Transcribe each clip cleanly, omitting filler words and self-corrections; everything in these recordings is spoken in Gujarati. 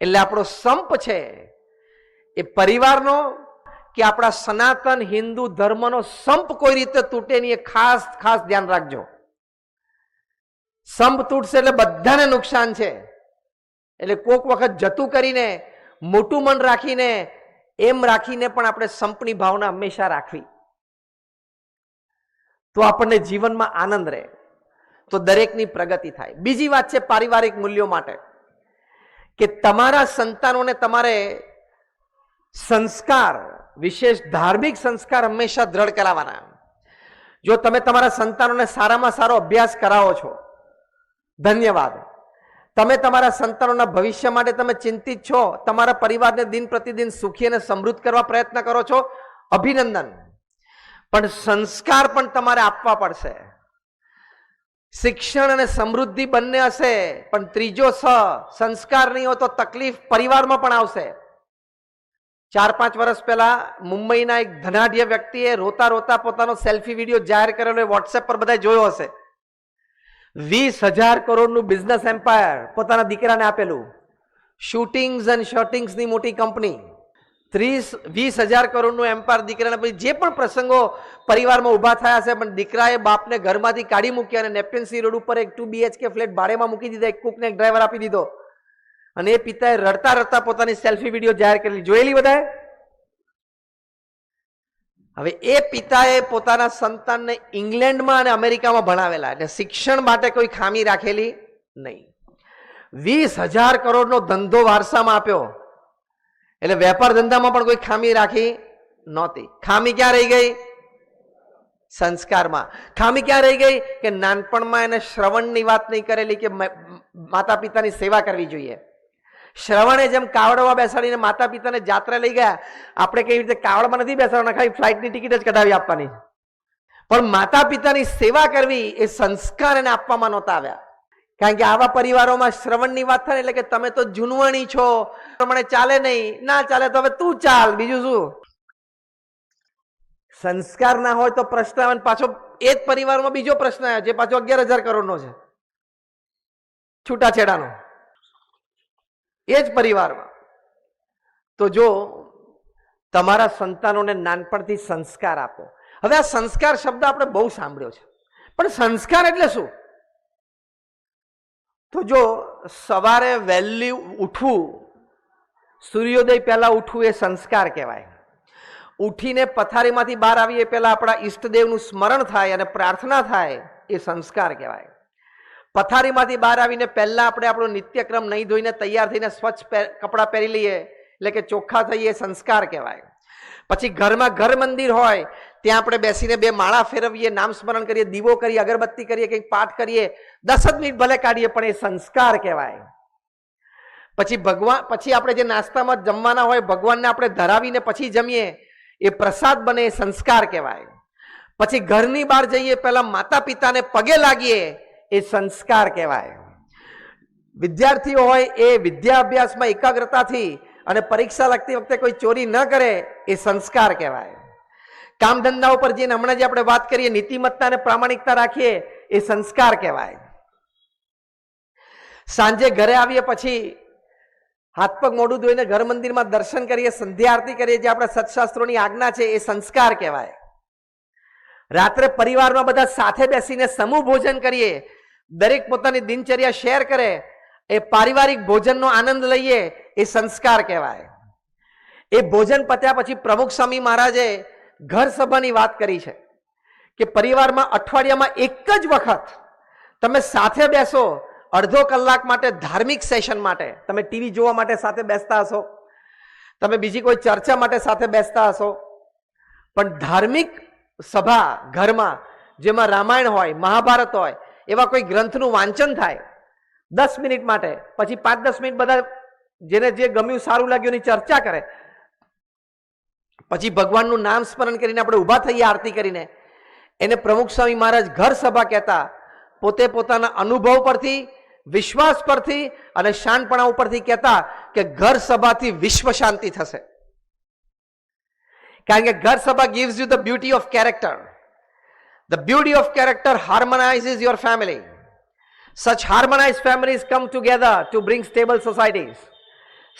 એટલે આપણો સંપ છે એ પરિવારનો કે આપણા સનાતન હિન્દુ ધર્મનો સંપ કોઈ રીતે તૂટે નહીં એ ખાસ ખાસ ધ્યાન રાખજો. સંપ તૂટશે એટલે બધાને નુકસાન છે. એટલે કોક વખત જતું કરીને મોટું મન રાખીને એમ રાખીને પણ આપણે સંપની ભાવના હંમેશા રાખવી, તો આપણને જીવનમાં આનંદ રહે, તો દરેકની પ્રગતિ થાય. બીજી વાત છે પારિવારિક મૂલ્યો માટે, કે તમારા સંતાનોને તમારે સંસ્કાર, વિશેષ ધાર્મિક સંસ્કાર હંમેશા દ્રઢ કરાવવાના. જો તમે તમારા સંતાનોને સારામાં સારો અભ્યાસ કરાવો છો, ધન્યવાદ. તમે તમારા સંતાનોના ભવિષ્ય માટે તમે ચિંતિત છો, તમારા પરિવારને દિન પ્રતિદિન સુખી અને સમૃદ્ધ કરવા પ્રયત્ન કરો છો, અભિનંદન. પણ સંસ્કાર પણ તમારે આપવા પડશે. શિક્ષણ અને સમૃદ્ધિ બંને હશે, પણ ત્રીજો સંસ્કાર નહીં હોય તો તકલીફ પરિવારમાં પણ આવશે. 4-5 વર્ષ પહેલા મુંબઈના એક ધનાઢ્ય વ્યક્તિએ રોતા રોતા પોતાનો સેલ્ફી વિડીયો જાહેર કરેલો, વોટ્સએપ પર બધા જોયો હશે. 20,000 કરોડનું બિઝનેસ એમ્પાયર પોતાના દીકરાને આપેલું. શૂટિંગ્સ એન્ડ શર્ટિંગ્સની મોટી કંપની, 20,000 કરોડનું એમ્પાયર દીકરાને. પછી જે પણ પ્રસંગો પરિવારમાં ઊભા થયા છે, પણ દીકરાએ બાપને ઘરમાંથી કાઢી મૂક્યા અને નેપેન્સી રોડ ઉપર એક 2 BHK ફ્લેટ ભાડેમાં મૂકી દીધા, એક કુકને એક ડ્રાઈવર આપી દીધો, અને એ પિતાએ રડતા રડતા પોતાની સેલ્ફી વિડીયો જાહેર કરેલી. જોયેલી બધાએ? હવે એ પિતાએ પોતાના સંતાનને ઇંગ્લેન્ડમાં અને અમેરિકામાં ભણાવેલા, એટલે શિક્ષણ માટે કોઈ ખામી રાખેલી નહીં. 20,000 કરોડનો ધંધો વારસામાં આપ્યો, એટલે વેપાર ધંધામાં પણ કોઈ ખામી રાખી નહોતી. ખામી ક્યાં રહી ગઈ? સંસ્કારમાં. ખામી ક્યાં રહી ગઈ? કે નાનપણમાં એને શ્રવણની વાત નહીં કરેલી કે માતા પિતાની સેવા કરવી જોઈએ. શ્રવણે જેમ કાવડમાં બેસાડીને માતા પિતાને જાત્રા લઈ ગયા, આપણે કેવી રીતે કાવડમાં નથી બેસાડવાના, ખાલી ફ્લાઇટની ટિકિટ જ કઢાવી આપવાની. પણ માતા પિતાની સેવા કરવી એ સંસ્કાર એને આપવામાં નહોતા આવ્યા. કારણ કે આવા પરિવારોમાં શ્રવણની વાત થાય એટલે કે તમે તો જૂનવણી છો, પ્રમાણે ચાલે નહીં, ના ચાલે તો હવે તું ચાલ, બીજું શું. સંસ્કાર ના હોય તો પ્રશ્ન આવે. પાછો એ જ પરિવારમાં બીજો પ્રશ્ન આવ્યો, જે પાછો 11,000 કરોડનો છે, છૂટાછેડાનો. એ જ પરિવારમાં. તો જો તમારા સંતાનોને નાનપણથી સંસ્કાર આપો. હવે આ સંસ્કાર શબ્દ આપણે બહુ સાંભળ્યો છે, પણ સંસ્કાર એટલે શું? તો જો સવારે વહેલી ઉઠવું, સૂર્યોદય પહેલા ઉઠવું એ સંસ્કાર કહેવાય. ઉઠીને પથારીમાંથી બહાર આવીએ પહેલા આપણા ઈષ્ટદેવનું સ્મરણ થાય અને પ્રાર્થના થાય એ સંસ્કાર કહેવાય. પથારીમાંથી બહાર આવીને પહેલા આપણે આપણો નિત્યક્રમ નહીં ધોઈને તૈયાર થઈને સ્વચ્છ કપડાં પહેરી લઈએ, એટલે કે ચોખ્ખા થઈએ, સંસ્કાર કહેવાય. પછી ઘરમાં ઘર મંદિર હોય ત્યાં આપણે બેસીને 2 માળા ફેરવીએ, નામ સ્મરણ કરીએ, દીવો કરીએ, અગરબત્તી કરીએ, કંઈક પાઠ કરીએ, 10 જ મિનિટ ભલે કાઢીએ, પણ એ સંસ્કાર કહેવાય. પછી આપણે જે નાસ્તામાં જમવાના હોય ભગવાનને આપણે ધરાવીને પછી જમીએ, એ પ્રસાદ બને, એ સંસ્કાર કહેવાય. પછી ઘરની બહાર જઈએ પહેલા માતા પિતાને પગે લાગીએ, એ સંસ્કાર કહેવાય. વિદ્યાર્થીઓ હોય એ વિદ્યા અભ્યાસમાં એકાગ્રતાથી અને પરીક્ષા લગતી વખતે કોઈ ચોરી ન કરે, એ સંસ્કાર કહેવાય. કામ ધંધા ઉપર જઈને હમણાં જે આપણે વાત કરીએ, નીતિમત્તા અને પ્રામાણિકતા રાખીએ, એ સંસ્કાર કહેવાય. સાંજે ઘરે આવીએ પછી હાથ પગ મોઢું ધોઈને ઘર મંદિરમાં દર્શન કરીએ, સંધ્યા આરતી કરીએ, જે આપણા સત્શાસ્ત્રોની આજ્ઞા છે, એ સંસ્કાર કહેવાય. રાત્રે પરિવારમાં બધા સાથે બેસીને સમૂહ ભોજન કરીએ, દરેક પોતાની દિનચર્યા શેર કરે, એ પારિવારિક ભોજનનો આનંદ લઈએ, એ સંસ્કાર કહેવાય. એ ભોજન પત્યા પછી પ્રમુખ સ્વામી મહારાજે ઘર સભાની વાત કરી છે કે પરિવારમાં અઠવાડિયામાં એક જ વખત તમે સાથે બેસો, અડધો કલાક માટે ધાર્મિક સેશન માટે. તમે ટીવી જોવા માટે સાથે બેસતા હશો, તમે બીજી કોઈ ચર્ચા માટે સાથે બેસતા હશો, પણ ધાર્મિક સભા ઘરમાં જેમાં રામાયણ હોય, મહાભારત હોય, એવા કોઈ ગ્રંથનું વાંચન થાય 10 મિનિટ માટે, પછી 5-10 મિનિટ બધા જેને જે ગમ્યું, સારું લાગ્યું એની ચર્ચા કરે, પછી ભગવાનનું નામ સ્મરણ કરીને આપણે ઊભા થઈએ આરતી કરીને. એને પ્રમુખ સ્વામી મહારાજ ઘર સભા કહેતા. પોતે પોતાના અનુભવ પરથી, વિશ્વાસ પરથી અને શાનપણા ઉપરથી કહેતા કે ઘર સભાથી વિશ્વ શાંતિ થશે. કારણ કે ઘર સભા gives you the beauty of character. The beauty of character harmonizes your family. Such harmonized families come together to bring stable societies.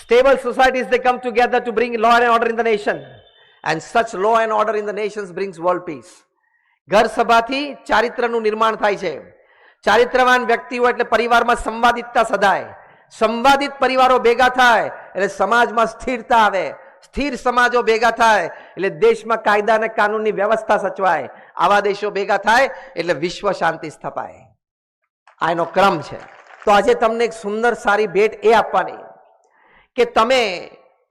Stable societies, they come together to bring law and order in the nation. And such law and order in the nations brings world peace. ઘર સભાથી ચારિત્રનું નિર્માણ થાય છે. ચારિત્રવાન વ્યક્તિઓ એટલે પરિવારમાં સંવાદિતતા સધાય. સંવાદિત પરિવારો ભેગા થાય એટલે સમાજમાં સ્થિરતા આવે. સ્થિર સમાજો ભેગા થાય એટલે દેશમાં કાયદા અને કાનૂનની વ્યવસ્થા સચવાય. આવા દેશો ભેગા થાય એટલે વિશ્વ શાંતિ સ્થપાય. આ એનો ક્રમ છે. તો આજે તમને એક સુંદર સારી ભેટ એ આપવાની કે તમે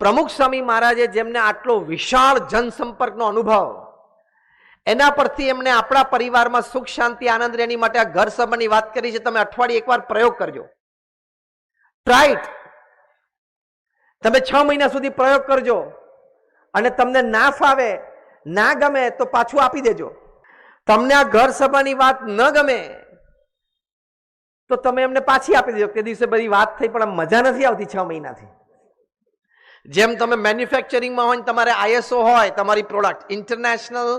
પ્રમુખ સ્વામી મહારાજે જેમને આટલો વિશાળ જનસંપર્કનો અનુભવ, એના પરથી એમને આપણા પરિવારમાં સુખ શાંતિ આનંદ રહે એની માટે આ ઘર સભાની વાત કરી છે. તમે અઠવાડિયે એકવાર પ્રયોગ કરજો. Try it. તમે 6 મહિના સુધી પ્રયોગ કરજો અને તમને ના ફાવે, ના ગમે તો પાછું આપી દેજો. તમને આ ઘર સભાની વાત ન ગમે તો તમે એમને પાછી આપી દેજો. તે દિવસે બધી વાત થઈ પણ મજા નથી આવતી 6 મહિનાથી. જેમ તમે મેન્યુફેક્ચરિંગમાં હોય, તમારે ISO હોય તમારી પ્રોડક્ટ, ઇન્ટરનેશનલ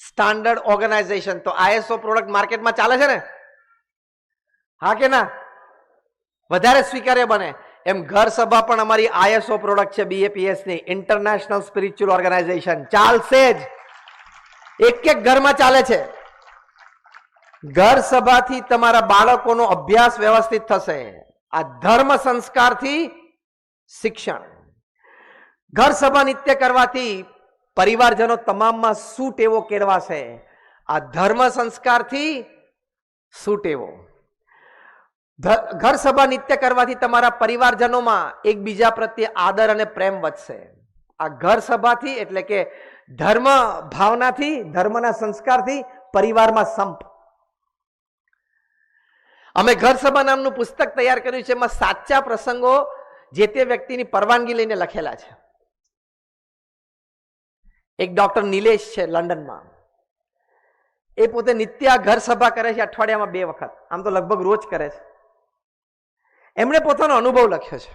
સ્ટાન્ડર્ડ ઓર્ગેનાઇઝેશન, તો ISO પ્રોડક્ટ માર્કેટમાં ચાલે છે ને, હા કે ના? વધારે સ્વીકાર્ય બને. એમ ઘર સભા પણ અમારી ISO પ્રોડક્ટ છે, BAPS ની, ઇન્ટરનેશનલ સ્પિરિચ્યુઅલ ઓર્ગેનાઇઝેશન. ચાલશે જ, એક એક ઘરમાં ચાલે છે. ઘર સભાથી તમારા બાળકોનો અભ્યાસ વ્યવસ્થિત થશે. આ ધર્મ સંસ્કારથી શિક્ષણ. ઘર સભા નિત્ય કરવાથી પરિવારજનો તમામમાં શું ટેવો કેળવાશે? આ ધર્મ સંસ્કારથી શું ટેવો. ઘર સભા નિત્ય કરવાથી તમારા પરિવારજનોમાં એકબીજા પ્રત્યે આદર અને પ્રેમ વધશે. આ ઘર સભાથી એટલે કે ધર્મ ભાવનાથી, ધર્મના સંસ્કારથી પરિવારમાં સંપ. અમે ઘર સભા નામનું પુસ્તક તૈયાર કર્યું છે. એમાં સાચા પ્રસંગો જે તે વ્યક્તિની પરવાનગી લઈને લખેલા છે. એક ડોક્ટર નિલેશ છે લંડનમાં, એ પોતે નિત્ય ઘર સભા કરે છે, અઠવાડિયામાં 2 વખત, આમ તો લગભગ રોજ કરે છે. એમણે પોતાનો અનુભવ લખ્યો છે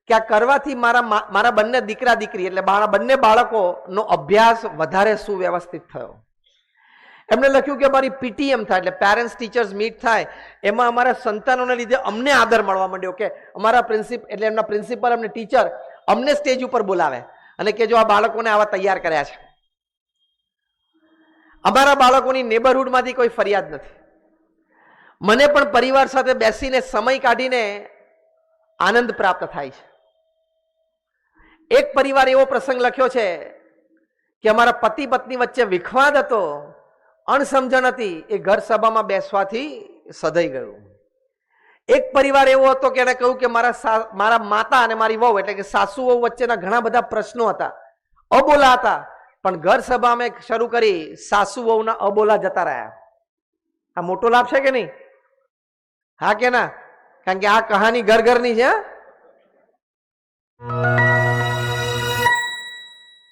કે આ કરવાથી મારા બંને દીકરા દીકરી એટલે મારા બંને બાળકોનો અભ્યાસ વધારે સુવ્યવસ્થિત થયો. એમણે લખ્યું કે અમારી PTM થાય એટલે પેરેન્ટ્સ ટીચર્સ મીટ થાય, એમાં અમારા સંતાનોને લીધે અમને આદર મળવા માંડ્યો કે અમારા એટલે એમના પ્રિન્સિપલ અમને ટીચર અમને સ્ટેજ ઉપર બોલાવે અને કે જો આ બાળકોને આવા તૈયાર કર્યા છે. અમારા બાળકોની નેબરહુડમાંથી કોઈ ફરિયાદ નથી. મને પણ પરિવાર સાથે બેસીને સમય કાઢીને આનંદ પ્રાપ્ત થાય છે. એક પરિવાર એવો પ્રસંગ લખ્યો છે કે અમારા પતિ પત્ની વચ્ચે વિખવાદ હતો, અણસમજણ હતી, એ ઘર સભામાં બેસવાથી સધાઈ ગયું. એક પરિવાર એવો હતો કે એને કહ્યું કે મારા માતા અને મારી વહુ એટલે કે સાસુ વહુ વચ્ચેના ઘણા બધા પ્રશ્નો હતા, અબોલા હતા, પણ ઘર સભા અમે શરૂ કરી, સાસુ વહુના અબોલા જતા રહ્યા. આ મોટો લાભ છે કે નહીં? હા કે ના? કારણ કે આ કહાની ઘર ઘરની છે.